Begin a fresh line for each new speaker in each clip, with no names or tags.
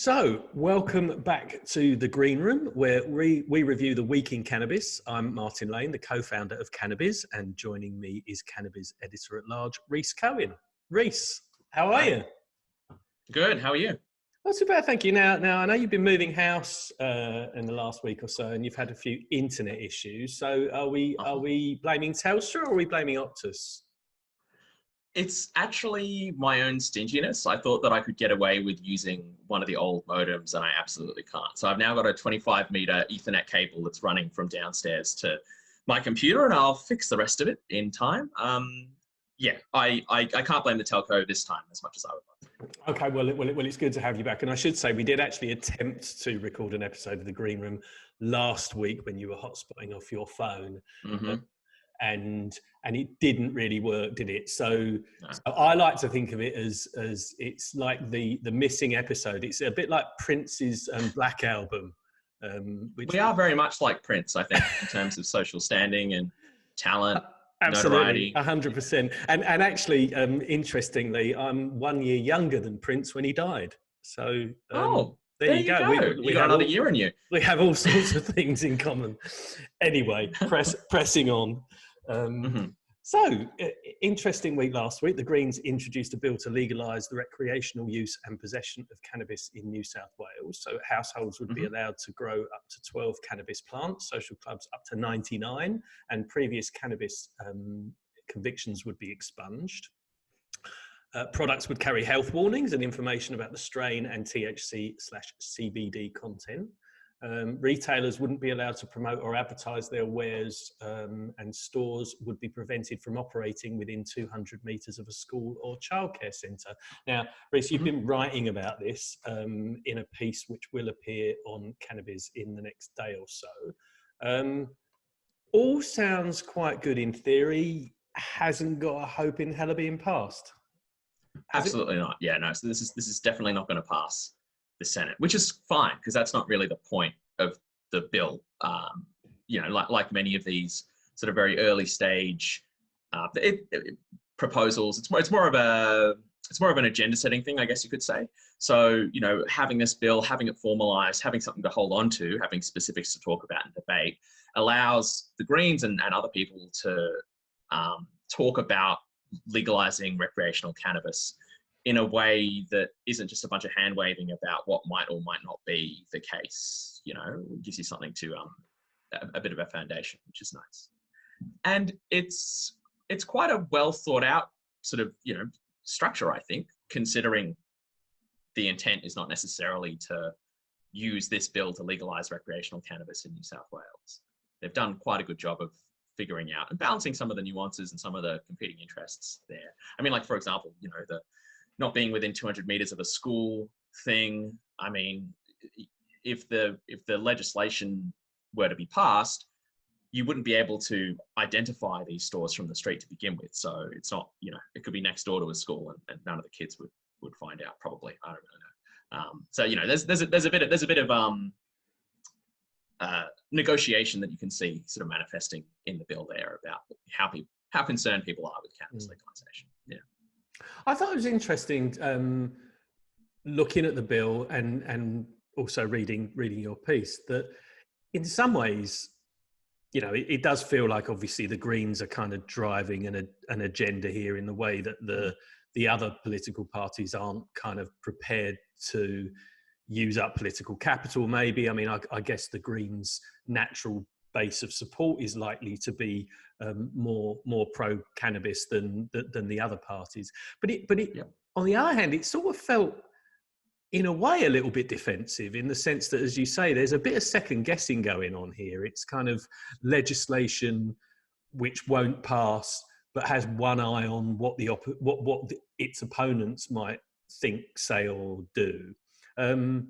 So, welcome back to the Green Room, where we review the week in cannabis. I'm Martin Lane, the co-founder of Cannabis, and joining me is Cannabis editor-at-large, Rhys Cohen. Rhys, how are you?
Good. How are you?
Not too bad, thank you. Now, I know you've been moving house in the last week or so, and you've had a few internet issues. So, are we blaming Telstra or are we blaming Optus?
It's actually my own stinginess. I thought that I could get away with using one of the old modems, and I absolutely can't. So I've now got a 25-meter Ethernet cable that's running from downstairs to my computer, and I'll fix the rest of it in time. Yeah, I can't blame the telco this time as much as I would love to.
Okay, well, it's good to have you back. And I should say, we did actually attempt to record an episode of the Green Room last week when you were hotspotting off your phone.
Mm-hmm.
And it didn't really work, did it? So,
No.
so I like to think of it as it's like the missing episode. It's a bit like Prince's Black Album.
We are very much like Prince, I think, in terms of social standing and talent.
Absolutely, 100%. And actually, interestingly, I'm 1 year younger than Prince when he died. So there you go.
We got another year in you.
We have all sorts of things in common. Anyway, pressing on. So, interesting week last week. The Greens introduced a bill to legalise the recreational use and possession of cannabis in New South Wales. So households would be allowed to grow up to 12 cannabis plants, social clubs up to 99, and previous cannabis convictions would be expunged. Products would carry health warnings and information about the strain and THC/CBD content. Retailers wouldn't be allowed to promote or advertise their wares, and stores would be prevented from operating within 200 metres of a school or childcare centre. Now, Rhys, you've been writing about this in a piece which will appear on Cannabis in the next day or so. All sounds quite good in theory. Hasn't got a hope in hell of being passed.
Absolutely not. Yeah, no. So this is definitely not going to pass the Senate, which is fine because that's not really the point of the bill. Like many of these sort of very early stage proposals, it's more of an agenda setting thing, I guess you could say. So having this bill, having it formalised, having something to hold on to, having specifics to talk about and debate, allows the Greens and other people to talk about legalising recreational cannabis in a way that isn't just a bunch of hand waving about what might or might not be the case. It gives you something to a bit of a foundation, which is nice. And it's quite a well thought out sort of structure, I think, considering the intent is not necessarily to use this bill to legalise recreational cannabis in New South Wales. They've done quite a good job of figuring out and balancing some of the nuances and some of the competing interests there. I mean, like, for example, the not being within 200 meters of a school thing. I mean, if the legislation were to be passed, you wouldn't be able to identify these stores from the street to begin with. So it's not, it could be next door to a school and none of the kids would find out probably. I don't really know. So, there's a bit of negotiation that you can see sort of manifesting in the bill there about how concerned people are with cannabis legalization. Yeah.
I thought it was interesting looking at the bill and also reading your piece that in some ways, it does feel like obviously the Greens are kind of driving an agenda here in the way that the other political parties aren't kind of prepared to use up political capital, maybe. I mean, I guess the Greens' natural base of support is likely to be more pro-cannabis than the other parties. But on the other hand, it sort of felt, in a way, a little bit defensive in the sense that, as you say, there's a bit of second guessing going on here. It's kind of legislation which won't pass, but has one eye on what its opponents might think, say, or do. And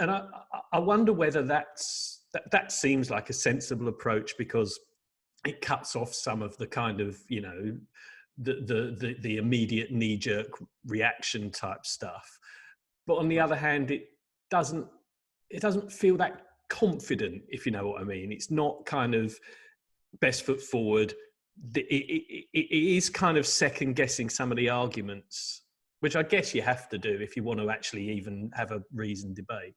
I wonder whether that seems like a sensible approach because it cuts off some of the kind of the immediate knee-jerk reaction type stuff. But on the other hand, it doesn't feel that confident, if you know what I mean. It's not kind of best foot forward. It is kind of second guessing some of the arguments which I guess you have to do if you want to actually even have a reasoned debate.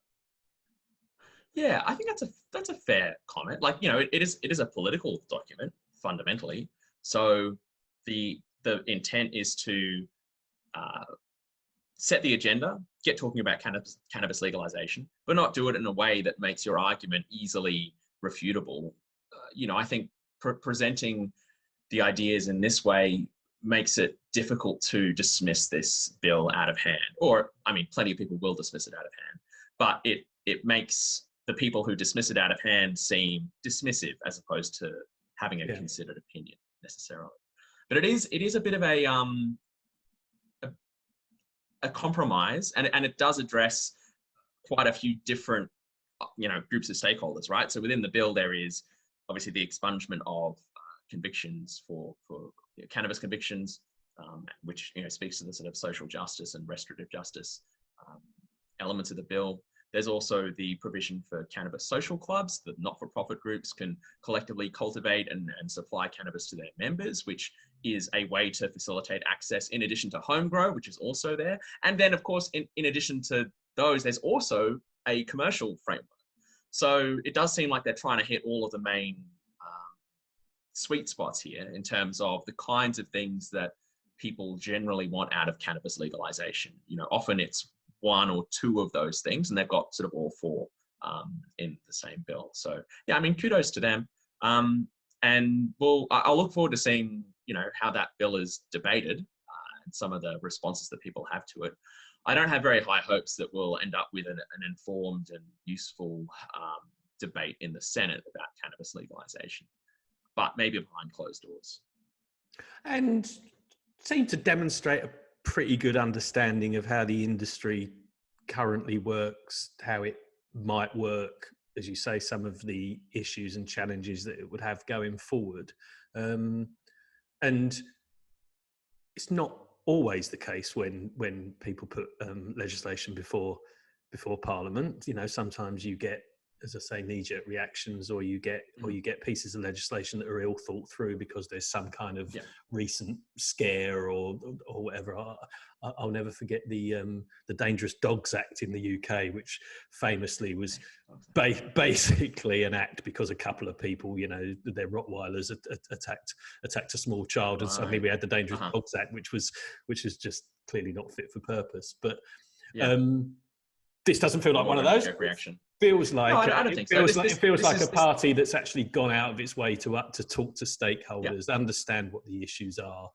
Yeah, I think that's a fair comment. Like, you know, it is a political document fundamentally. So the intent is to set the agenda, get talking about cannabis legalization, but not do it in a way that makes your argument easily refutable. You know, I think presenting the ideas in this way makes it difficult to dismiss this bill out of hand. Or, I mean, plenty of people will dismiss it out of hand, but it makes the people who dismiss it out of hand seem dismissive as opposed to having a considered opinion necessarily. But it is a bit of a compromise, and it does address quite a few different, you know, groups of stakeholders, right? So within the bill, there is obviously the expungement of convictions for cannabis convictions, which, you know, speaks to the sort of social justice and restorative justice elements of the bill. There's also the provision for cannabis social clubs, that not-for-profit groups can collectively cultivate and supply cannabis to their members, which is a way to facilitate access in addition to home grow, which is also there. And then, of course, in addition to those, there's also a commercial framework. So it does seem like they're trying to hit all of the main sweet spots here in terms of the kinds of things that people generally want out of cannabis legalization. You know, often it's one or two of those things, and they've got sort of all four in the same bill. So yeah, I mean, kudos to them. And I'll look forward to seeing, you know, how that bill is debated and some of the responses that people have to it. I don't have very high hopes that we'll end up with an informed and useful debate in the Senate about cannabis legalization, but maybe behind closed doors.
And seem to demonstrate a pretty good understanding of how the industry currently works, how it might work, as you say, some of the issues and challenges that it would have going forward. And it's not always the case when people put legislation before Parliament. You know, sometimes you get, as I say, knee-jerk reactions, or you get pieces of legislation that are ill thought through because there's some kind of recent scare or whatever. I'll never forget the Dangerous Dogs Act in the UK, which famously was basically an act because a couple of people, you know, their Rottweilers attacked a small child, and suddenly we had the Dangerous Dogs Act, which was just clearly not fit for purpose. But this doesn't feel like one of those.
Reaction.
Feels like
I don't think so.
It feels like a party that's actually gone out of its way to talk to stakeholders, understand what the issues are.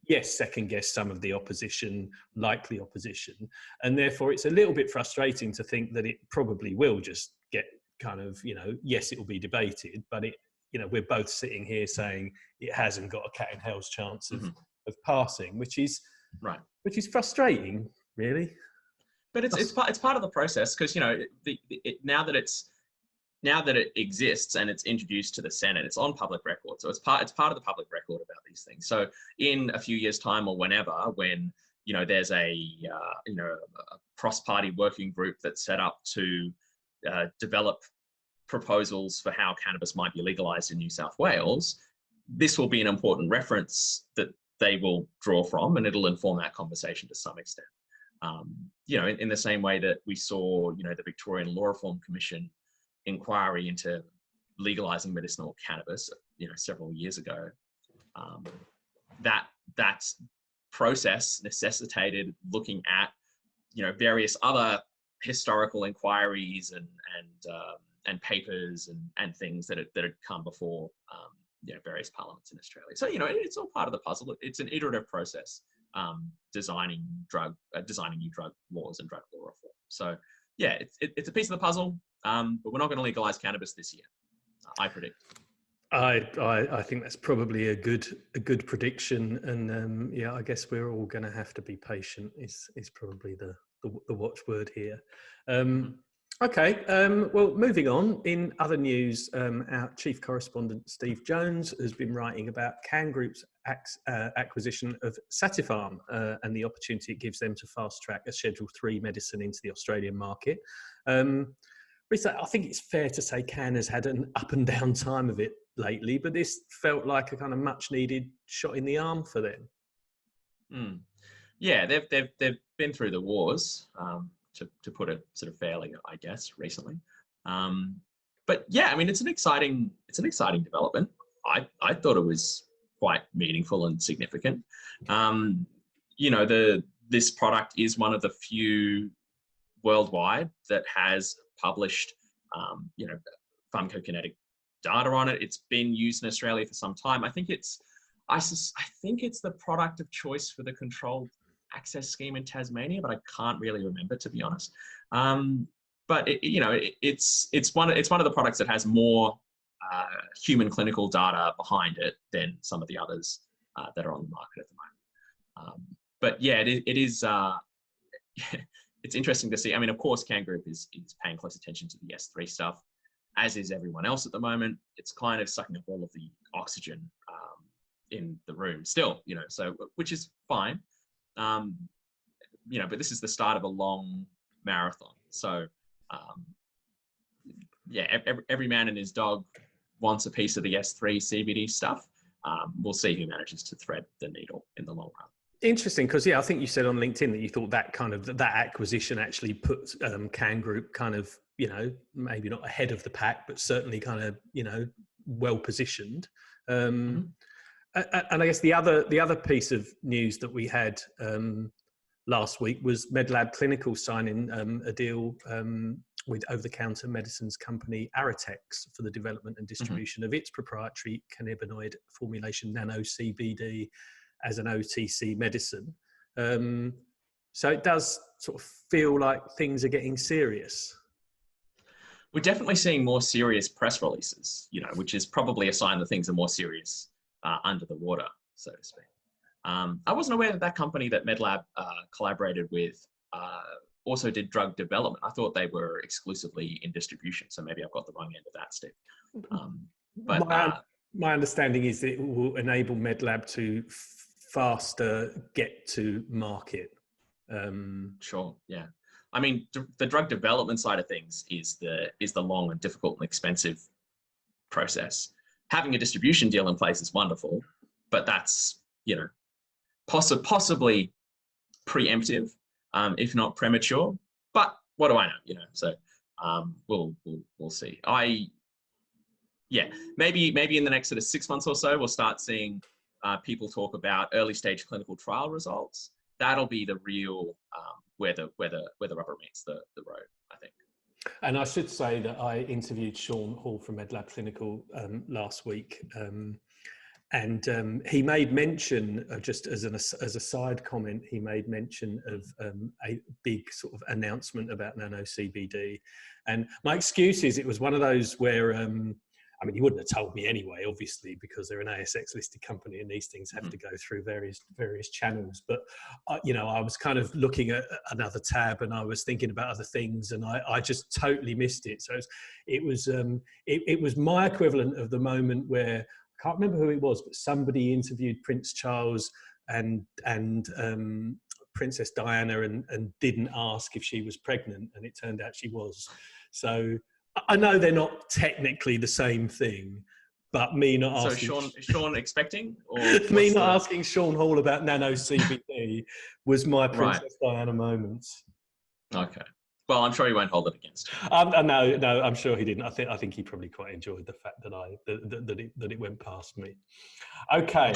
Yes, second guess some of the likely opposition, and therefore it's a little bit frustrating to think that it probably will just get kind of, you know, yes, it will be debated, but it, you know, we're both sitting here saying it hasn't got a cat in hell's chance of passing, which is frustrating, really.
But it's part of the process, because, you know, now that it exists and it's introduced to the Senate, it's on public record. So it's part of the public record about these things. So in a few years' time or whenever, when, you know, there's a cross-party working group that's set up to develop proposals for how cannabis might be legalized in New South Wales, this will be an important reference that they will draw from, and it'll inform that conversation to some extent. You know, in the same way that we saw, you know, the Victorian Law Reform Commission inquiry into legalizing medicinal cannabis, you know, several years ago, that process necessitated looking at, you know, various other historical inquiries and papers and things that had come before, you know, various parliaments in Australia. So, you know, it's all part of the puzzle. It's an iterative process. Designing new drug laws and drug law reform. So yeah, it's a piece of the puzzle, but we're not going to legalize cannabis this year, I predict.
I think that's probably a good prediction, and yeah, I guess we're all going to have to be patient. Is probably the watchword here. Okay, well, moving on. In other news, our chief correspondent, Steve Jones, has been writing about Can Group's acquisition of Satifarm and the opportunity it gives them to fast-track a Schedule 3 medicine into the Australian market. Risa, I think it's fair to say Can has had an up and down time of it lately, but this felt like a kind of much-needed shot in the arm for them.
Yeah, they've been through the wars, to put it sort of fairly, I guess, recently. But yeah, I mean, it's an exciting development. I thought it was quite meaningful and significant. You know, this product is one of the few worldwide that has published, you know, pharmacokinetic data on it. It's been used in Australia for some time. I think it's the product of choice for the controlled access scheme in Tasmania, but I can't really remember, to be honest. But it's one of the products that has more human clinical data behind it than some of the others that are on the market at the moment. But yeah, it is. It's interesting to see. I mean, of course, CAN Group is paying close attention to the S3 stuff, as is everyone else at the moment. It's kind of sucking up all of the oxygen in the room still, you know, so, which is fine. You know, but this is the start of a long marathon. So, yeah, every man and his dog wants a piece of the S3 CBD stuff. We'll see who manages to thread the needle in the long run.
Interesting, because yeah, I think you said on LinkedIn that you thought that acquisition actually put CAN Group kind of, you know, maybe not ahead of the pack, but certainly kind of, you know, well positioned. And I guess the other piece of news that we had last week was Medlab Clinical signing a deal with over-the-counter medicines company Aratex for the development and distribution of its proprietary cannabinoid formulation Nano CBD as an OTC medicine. So it does sort of feel like things are getting serious.
We're definitely seeing more serious press releases, you know, which is probably a sign that things are more serious under the water, so to speak. I wasn't aware that company that Medlab collaborated with also did drug development. I thought they were exclusively in distribution, so maybe I've got the wrong end of that stick. But
my understanding is that it will enable Medlab to faster get to market.
Sure, yeah. I mean, the drug development side of things is the long and difficult and expensive process. Having a distribution deal in place is wonderful, but that's, you know, possibly preemptive, if not premature. But what do I know? You know, so we'll see. Maybe in the next sort of 6 months or so, we'll start seeing people talk about early stage clinical trial results. That'll be the real where the rubber meets the road, I think.
And I should say that I interviewed Sean Hall from Medlab Clinical last week, and he made mention of, just as a side comment, he made mention of a big sort of announcement about Nano CBD. And my excuse is it was one of those where, I mean, he wouldn't have told me anyway, obviously, because they're an ASX listed company and these things have to go through various channels. But, you know, I was kind of looking at another tab and I was thinking about other things and I just totally missed it. So it was my equivalent of the moment where, I can't remember who it was, but somebody interviewed Prince Charles and Princess Diana and didn't ask if she was pregnant, and it turned out she was. So I know they're not technically the same thing, but me not asking...
So Sean expecting? Or
me not asking Sean Hall about Nano CBD was my Princess Diana moment.
Okay. Well, I'm sure he won't hold it against him.
No, I'm sure he didn't. I think he probably quite enjoyed the fact that it went past me. Okay.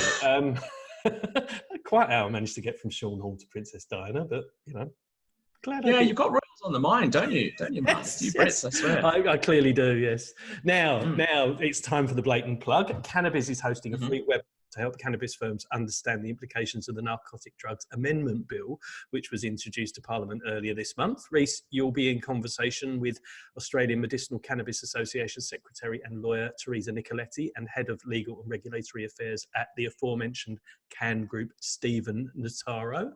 Quite how I managed to get from Sean Hall to Princess Diana, but, you know, glad I did.
You've got royals on the mind, don't you? Don't you, Mark?
Yes,
you Brits, I swear.
I clearly do, yes. Now it's time for the blatant plug. Cannabis is hosting a free web to help cannabis firms understand the implications of the Narcotic Drugs Amendment Bill, which was introduced to Parliament earlier this month. Reece, you'll be in conversation with Australian Medicinal Cannabis Association Secretary and lawyer Teresa Nicoletti and Head of Legal and Regulatory Affairs at the aforementioned CAN Group, Stephen Notaro.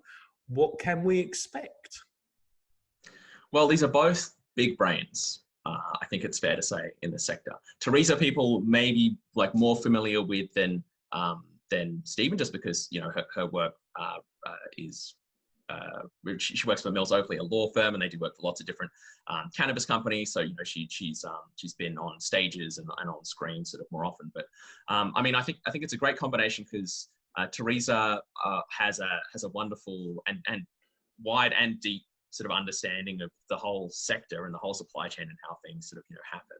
What can we expect?
Well, these are both big brains, I think it's fair to say, in the sector. Teresa, people may be like more familiar with than Stephen, just because, you know, her work is she works for Mills Oakley, a law firm, and they do work for lots of different cannabis companies. So, you know, she's been on stages and on screen sort of more often. But I mean, I think it's a great combination because Teresa has a wonderful and wide and deep sort of understanding of the whole sector and the whole supply chain and how things sort of, happen.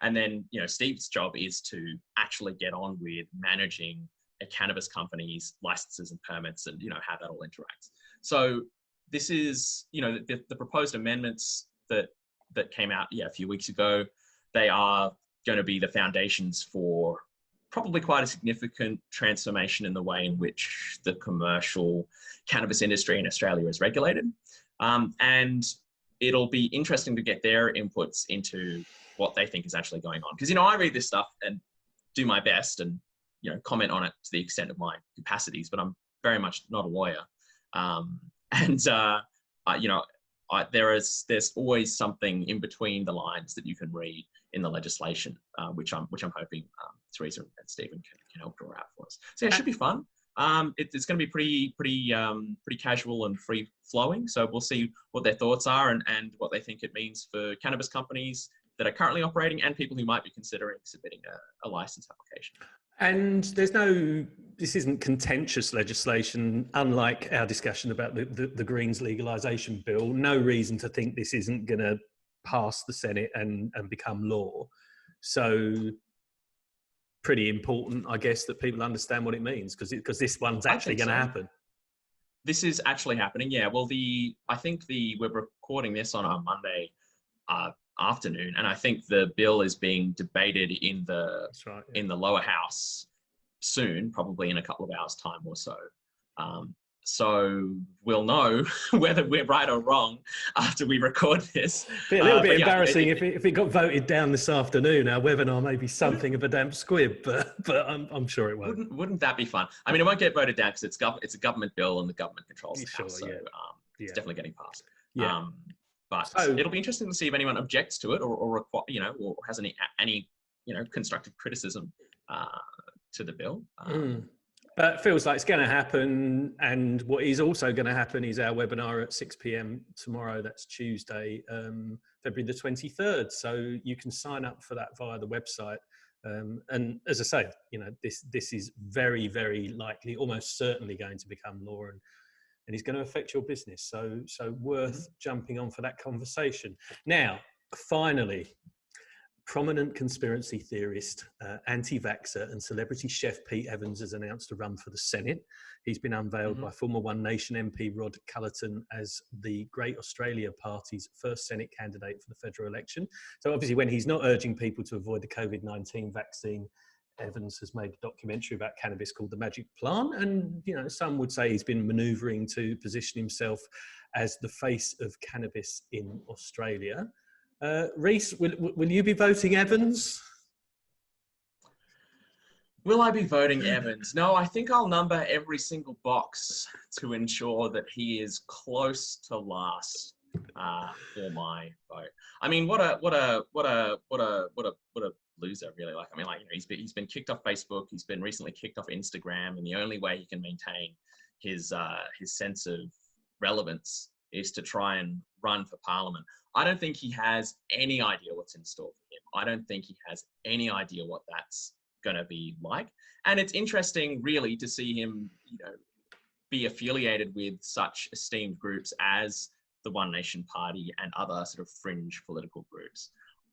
And then, Steve's job is to actually get on with managing a cannabis company's licenses and permits and, how that all interacts. So this is, the proposed amendments that came out, a few weeks ago, they are going to be the foundations for probably quite a significant transformation in the way in which the commercial cannabis industry in Australia is regulated. And it'll be interesting to get their inputs into what they think is actually going on. Because, I read this stuff and do my best and, comment on it to the extent of my capacities, but I'm very much not a lawyer. There's always something in between the lines that you can read in the legislation, which I'm hoping Teresa and Stephen can help draw out for us. So yeah, it should be fun. It's going to be pretty casual and free flowing. So we'll see what their thoughts are and what they think it means for cannabis companies that are currently operating and people who might be considering submitting a license application.
And this isn't contentious legislation, unlike our discussion about the Greens legalisation bill. No reason to think this isn't going to pass the Senate and become law. So pretty important, I guess, that people understand what it means, because this one's actually going to happen.
This is actually happening, yeah. Well, we're recording this on a Monday afternoon, and I think the bill is being debated in the in the lower house soon, probably in a couple of hours' time or so. So we'll know whether we're right or wrong after we record this.
Be a little bit embarrassing if it got voted down this afternoon. Our webinar may be something of a damp squib, but I'm sure it won't.
Wouldn't that be fun? I mean, it won't get voted down because it's a government bill and the government controls the house, so it's definitely getting passed. Yeah. But it'll be interesting to see if anyone objects to it or has any constructive criticism to the bill.
But it feels like it's going to happen. And what is also going to happen is our webinar at 6 p.m. tomorrow. That's Tuesday, February the 23rd. So you can sign up for that via the website. And as I say, this is very, very likely, almost certainly going to become law and is going to affect your business. So worth jumping on for that conversation. Now, finally, prominent conspiracy theorist, anti-vaxxer and celebrity chef Pete Evans has announced a run for the Senate. He's been unveiled by former One Nation MP Rod Culleton as the Great Australia Party's first Senate candidate for the federal election. So obviously when he's not urging people to avoid the COVID-19 vaccine, Evans has made a documentary about cannabis called The Magic Plant. And, some would say he's been manoeuvring to position himself as the face of cannabis in Australia. Reese, will you be voting Evans?
Will I be voting Evans? No, I think I'll number every single box to ensure that he is close to last for my vote. I mean, what a loser, really. He's been kicked off Facebook. He's been recently kicked off Instagram, and the only way he can maintain his sense of relevance is to try and run for Parliament. I don't think he has any idea what's in store for him. I don't think he has any idea what that's going to be like. And it's interesting, really, to see him, be affiliated with such esteemed groups as the One Nation Party and other sort of fringe political groups.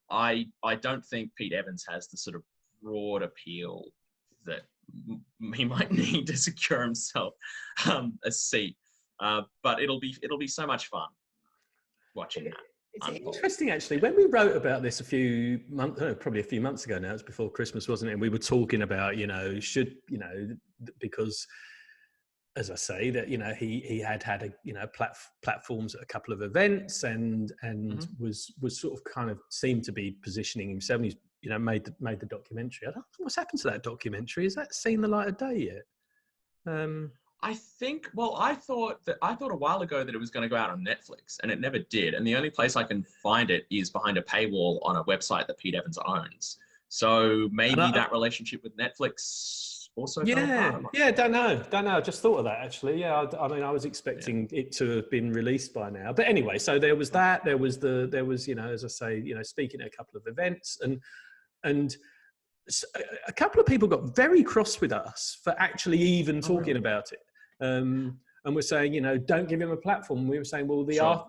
I don't think Pete Evans has the sort of broad appeal that he might need to secure himself a seat. But it'll be so much fun watching that.
It's interesting, actually. When we wrote about this probably a few months ago now, it's before Christmas, wasn't it? And we were talking about, because, as I say, that, he had platforms at a couple of events and was sort of kind of seemed to be positioning himself. And he's, made the documentary. I don't know what's happened to that documentary. Has that seen the light of day yet?
I thought a while ago that it was going to go out on Netflix, and it never did. And the only place I can find it is behind a paywall on a website that Pete Evans owns. So maybe that relationship with Netflix also.
Don't know. I just thought of that, actually. Yeah, I was expecting it to have been released by now. But anyway, so there was that. There was as I say, speaking at a couple of events, and a couple of people got very cross with us for actually even talking about it. And we're saying, don't give him a platform. And we were saying, well,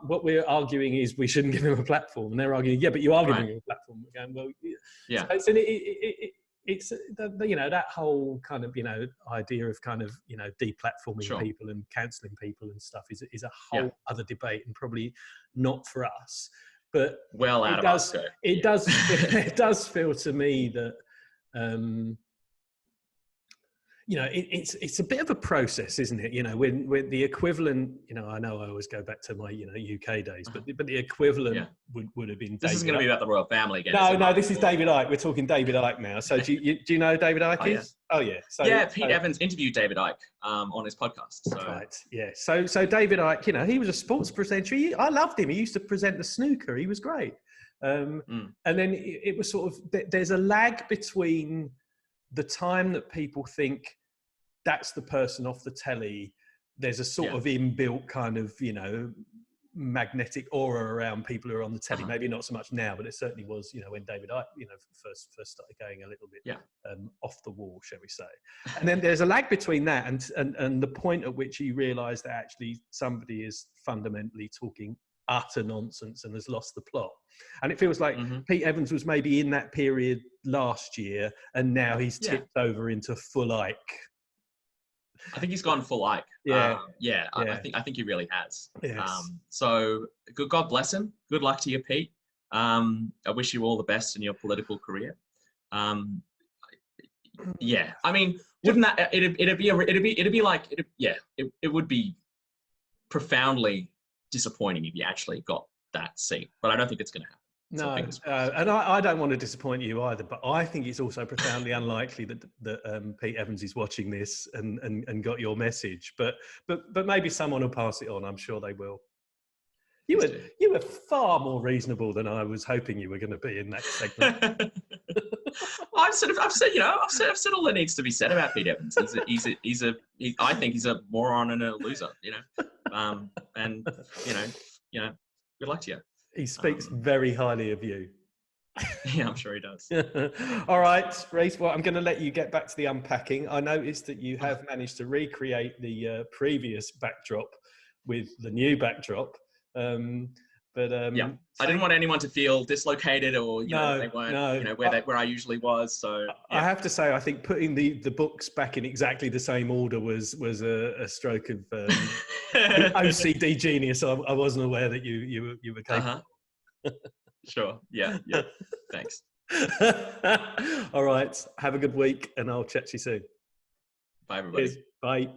what we're arguing is we shouldn't give him a platform. And they're arguing, yeah, but you are giving him a platform. We're going, well, yeah. So it's that whole kind of, idea of kind of, deplatforming people and cancelling people and stuff is a whole other debate, and probably not for us. But it does feel to me that, it's a bit of a process, isn't it? When the equivalent, I know I always go back to my, UK days, but the equivalent would have been.
This is going to be about the royal family again.
No, this is David Icke. We're talking David Icke now. So do you know David Icke is? Oh yeah. So,
Pete Evans interviewed David Icke on his podcast. So.
Right. Yeah. So David Icke, he was a sports presenter. I loved him. He used to present the snooker. He was great. And then it was sort of, there's a lag between the time that people think that's the person off the telly. There's a sort of inbuilt kind of, magnetic aura around people who are on the telly. Maybe not so much now, but it certainly was, when David Icke, first started going a little bit off the wall, shall we say. And then there's a lag between that and the point at which you realise that actually somebody is fundamentally talking utter nonsense and has lost the plot. And it feels like Pete Evans was maybe in that period last year, and now he's tipped over into full Icke.
I think he's gone full Icke. I think he really has.
Yes.
So good, God bless him. Good luck to you, Pete. I wish you all the best in your political career. I mean, wouldn't that it would be profoundly disappointing if you actually got that seat, but I don't think it's going to happen.
No, and I don't want to disappoint you either, but I think it's also profoundly unlikely that Pete Evans is watching this and got your message. But maybe someone will pass it on. I'm sure they will. You were far more reasonable than I was hoping you were going to be in that segment.
I've said all that needs to be said about Pete Evans. I think he's a moron and a loser. And good luck to you.
He speaks very highly of you.
Yeah, I'm sure he does.
All right, Reece, well, I'm going to let you get back to the unpacking. I noticed that you have managed to recreate the previous backdrop with the new backdrop. I didn't
want anyone to feel dislocated or they weren't where I usually was. So
I have to say, I think putting the books back in exactly the same order was a stroke of OCD genius. I wasn't aware that you were capable.
Sure. Yeah. Thanks.
All right. Have a good week, and I'll chat to you soon.
Bye, everybody.
Cheers. Bye.